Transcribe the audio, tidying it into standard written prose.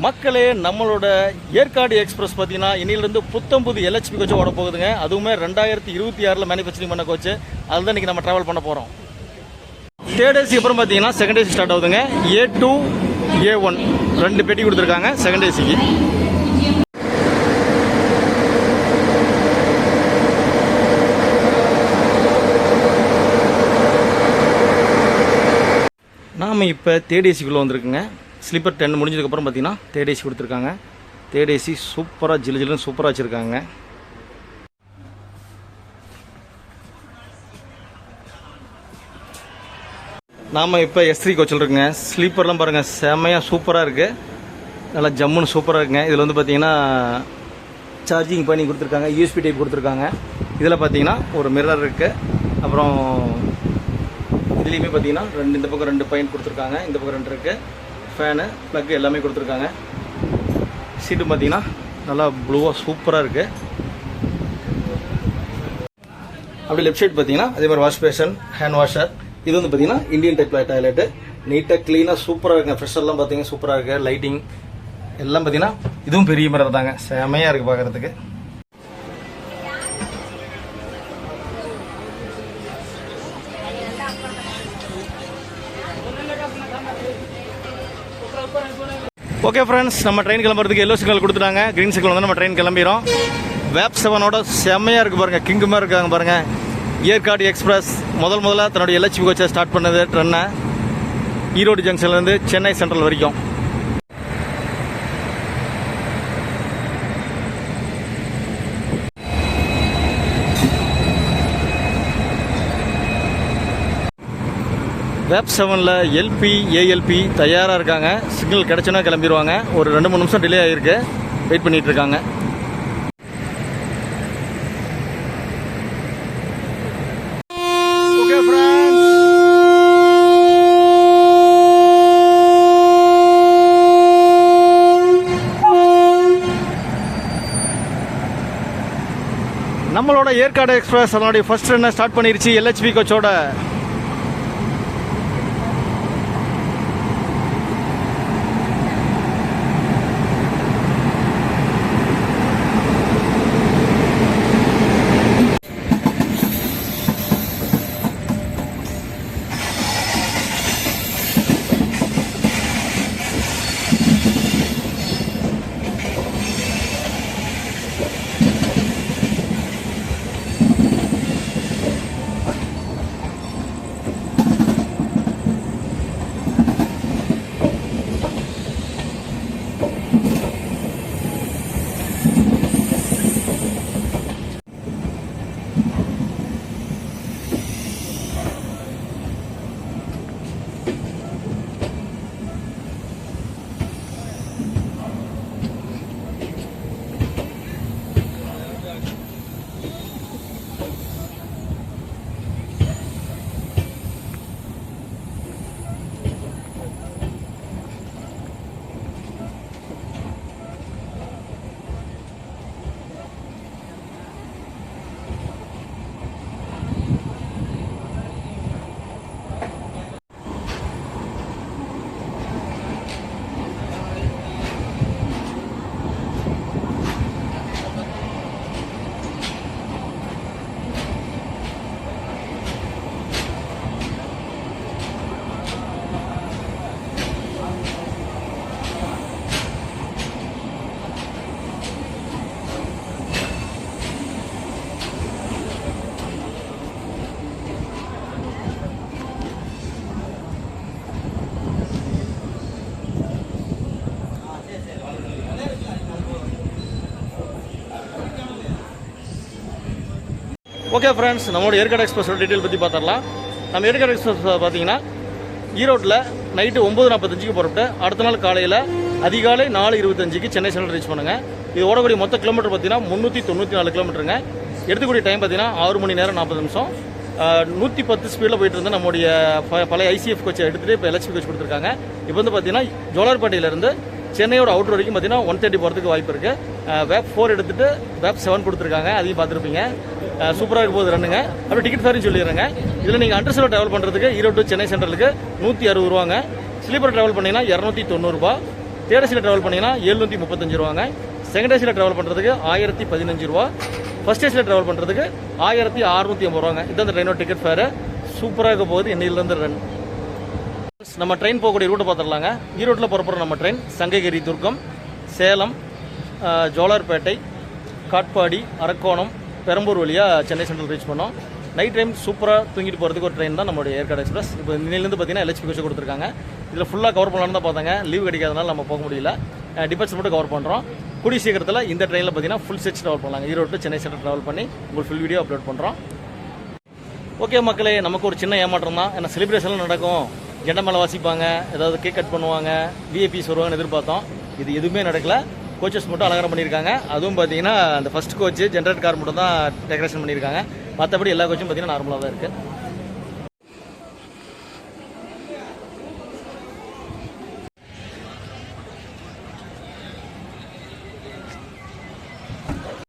மக்களே, நம்மளோட ஏற்காடு எக்ஸ்பிரஸ் பார்த்தீங்கன்னா இன்னிலிருந்து புத்தம்புது LHP கோச்சு ஓட போகுதுங்க. அதுவுமே 2026 மேனுஃபேக்சரிங் பண்ண கோச்சு. அதுதான் இன்றைக்கி நம்ம ட்ராவல் பண்ண போகிறோம். தேர்ட் ஏசி அப்புறம் பார்த்தீங்கன்னா செகண்ட் ஏசி ஸ்டார்ட் ஆகுதுங்க. A2 A1 2 பெட்டி கொடுத்துருக்காங்க செகண்ட் ஏசிக்கு. நாம் இப்போ தேர்ட் ஏசிக்குள்ளே வந்திருக்குங்க. ஸ்லீப்பர் 10 முடிஞ்சதுக்கப்புறம் பார்த்தீங்கன்னா தேர்ட் ஏசி கொடுத்துருக்காங்க. தேர்ட் ஏசி சூப்பராக ஜில்லுன்னு சூப்பராக வச்சுருக்காங்க. நாம் இப்போ S3 கோச்சில் இருக்குங்க. ஸ்லீப்பர்லாம் பாருங்கள் செம்மையாக சூப்பராக இருக்குது. நல்லா ஜம்முன்னு சூப்பராக இருக்குங்க. இதில் வந்து பார்த்தீங்கன்னா சார்ஜிங் பண்ணி கொடுத்துருக்காங்க. USB டைப் கொடுத்துருக்காங்க. இதில் பார்த்தீங்கன்னா ஒரு மிரர் இருக்குது. அப்புறம் இதுலேயுமே பார்த்தீங்கன்னா இந்த பக்கம் 2 பாயிண்ட் கொடுத்துருக்காங்க. இந்த பக்கம் 2 இருக்குது. ஃபேனு ப்ளக் எல்லாமே கொடுத்துருக்காங்க. சீட்டு பார்த்தீங்கன்னா நல்லா ப்ளூவாக சூப்பராக இருக்குது. அப்படி லெஃப்ட் சைட் பார்த்தீங்கன்னா அதே மாதிரி வாஷ் பேஷன், ஹேண்ட் வாஷர். இது வந்து பார்த்தீங்கன்னா இந்தியன் டைப் டாய்லெட்டு. நீட்டாக க்ளீனாக சூப்பராக இருக்குங்க. ஃப்ரெஷ்ஷெல்லாம் பார்த்தீங்கன்னா சூப்பராக இருக்குது. லைட்டிங் எல்லாம் பார்த்தீங்கன்னா இதுவும் பெரிய மிரர் தாங்க. செமையாக இருக்குது பார்க்குறதுக்கு. ஓகே ஃப்ரெண்ட்ஸ், நம்ம ட்ரெயின் கிளம்புறதுக்கு எல்லோ சிக்னல் கொடுத்துட்டாங்க. க்ரீன் சிக்னல் வந்து நம்ம ட்ரெயின் கிளம்பிடும். வேப் 7ஓட செம்மையாக இருக்குது பாருங்கள். கிங்குமாக இருக்காங்க பாருங்கள். ஏற்காடு எக்ஸ்பிரஸ் முதல்ல தன்னுடைய LHP கோச்சை ஸ்டார்ட் பண்ணது ட்ரென்னை ஈரோடு ஜங்ஷன்லேருந்து சென்னை சென்ட்ரல் வரைக்கும். வேப் 7ல் LP ALP தயாராக இருக்காங்க. சிக்னல் கிடச்சுன்னா கிளம்பிடுவாங்க. ஒரு 2-3 நிமிஷம் டிலே ஆகிருக்கு. வெயிட் பண்ணிகிட்டு இருக்காங்க. ஓகே ஃப்ரெண்ட்ஸ், நம்மளோட ஏற்காடு எக்ஸ்பிரஸ் அதனுடைய ஃபர்ஸ்ட் ரன்னை ஸ்டார்ட் பண்ணிருச்சு LHP கோச்சோட. ஓகே ஃப்ரெண்ட்ஸ், நம்மளோட ஏற்காடு எக்ஸ்பிரஸோட டீட்டெயில் பற்றி பார்த்துடலாம். நம்ம ஏற்காடு எக்ஸ்பிரஸ் பார்த்தீங்கன்னா ஈரோட்டில் நைட்டு 9:45 புறப்பட்டு அடுத்த நாள் காலையில் அதிகாலை 4:25 சென்னை சென்ட்ரல் ரீச் பண்ணுங்கள். இது ஓடக்கூடிய மொத்த கிலோமீட்டர் பார்த்தீங்கன்னா 394 கிலோமீட்டருங்க. எடுத்துக்கூடிய டைம் பார்த்தீங்கன்னா 6 மணி நேரம் 40 நிமிஷம். 110 ஸ்பீடில் போயிட்டு இருந்த நம்முடைய பழைய ICF கோச்சை எடுத்துகிட்டு இப்போ LHP கோச் கொடுத்துருக்காங்க. இப்போ வந்து பார்த்தீங்கன்னா ஜோலார்பேட்டையிலேருந்து சென்னையோட அவுட்டர் வரைக்கும் பார்த்தீங்கன்னா 130 போகிறதுக்கு வாய்ப்பு இருக்குது. வேப் 4 எடுத்துகிட்டு வேப் 7 கொடுத்துருக்காங்க, அதையும் பார்த்துருப்பீங்க. சூப்பராக இருக்க போகுது ரன்னுங்க. அப்படியே டிக்கெட் ஃபேரும் சொல்லிடுறேங்க. இதில் நீங்கள் அண்டர் செல்வ ட்ராவல் பண்ணுறதுக்கு ஈரோடு டு சென்னை சென்ட்ரலுக்கு 160 ரூபாங்க. ஸ்லீப்பர் ட்ராவல் பண்ணிங்கன்னா 290 ரூபா. தேர்ட் ஏசியில் ட்ராவல் பண்ணிங்கன்னா 735 ரூபாங்க. செகண்ட் ஏசியில் ட்ராவல் பண்ணுறதுக்கு 1015 ரூபா. ஃபர்ஸ்ட் ஏசியில் ட்ராவல் பண்ணுறதுக்கு 1650 ரூபாங்க. இது அந்த ட்ரெயினோட டிக்கெட் ஃபேரு. சூப்பராக இருக்க போகுது இன்னிலிருந்து ரன். நம்ம ட்ரெயின் போகக்கூடிய ரூட்டை பார்த்துடலாங்க. ஈரோட்டில் புறப்படுற நம்ம ட்ரெயின் சங்ககிரி, துர்க்கம், சேலம், ஜோலார்பேட்டை, காட்பாடி, அரக்கோணம், பெரம்பூர் வழியாக சென்னை சென்ட்ரல் ரீச் பண்ணோம். நைட் டைம் சூப்பராக தூங்கிட்டு போகிறதுக்கு ஒரு ட்ரெயின் தான் நம்மளுடைய ஏற்காடு எக்ஸ்பிரஸ். இப்போ இன்னிலேருந்து பார்த்தீங்கன்னா LHP கோச் கொடுத்துருக்காங்க. இதில் ஃபுல்லாக கவர் பண்ணலான்னு தான் பார்த்தாங்க, லீவ் கிடைக்காதனால நம்ம போக முடியல. டிபெட்ஸ் மட்டும் கவர் பண்ணுறோம். கூடிய சீக்கிரத்தில் இந்த ட்ரெயினில் பார்த்தீங்கன்னா ஃபுல் செட்ஸ் ட்ராவல் பண்ணலாங்க. ஈரோடு சென்னை சென்ட்ரல் ட்ராவல் பண்ணி உங்களுக்கு ஃபுல் வீடியோ அப்லோட் பண்ணுறோம். ஓகே மக்களே, நமக்கு ஒரு சின்ன ஏமாற்றம் தான். ஏன்னா செலிப்ரேஷன்லாம் நடக்கும், ஜெண்டை மேலே வாசிப்பாங்க, ஏதாவது கேக் கட் பண்ணுவாங்க, விஐபிஸ் வருவாங்கன்னு எதிர்பார்த்தோம். இது எதுவுமே நடக்கல. கோச்சஸ் மட்டும் அலங்காரம் பண்ணியிருக்காங்க. அதுவும் பார்த்தீங்கன்னா அந்த ஃபர்ஸ்ட் கோச் ஜென்ரேட் கார் மட்டும் தான் டெக்கரேஷன் பண்ணியிருக்காங்க. மற்றபடி எல்லா கோச்சும் பார்த்தீங்கன்னா நார்மலாக தான் இருக்குது.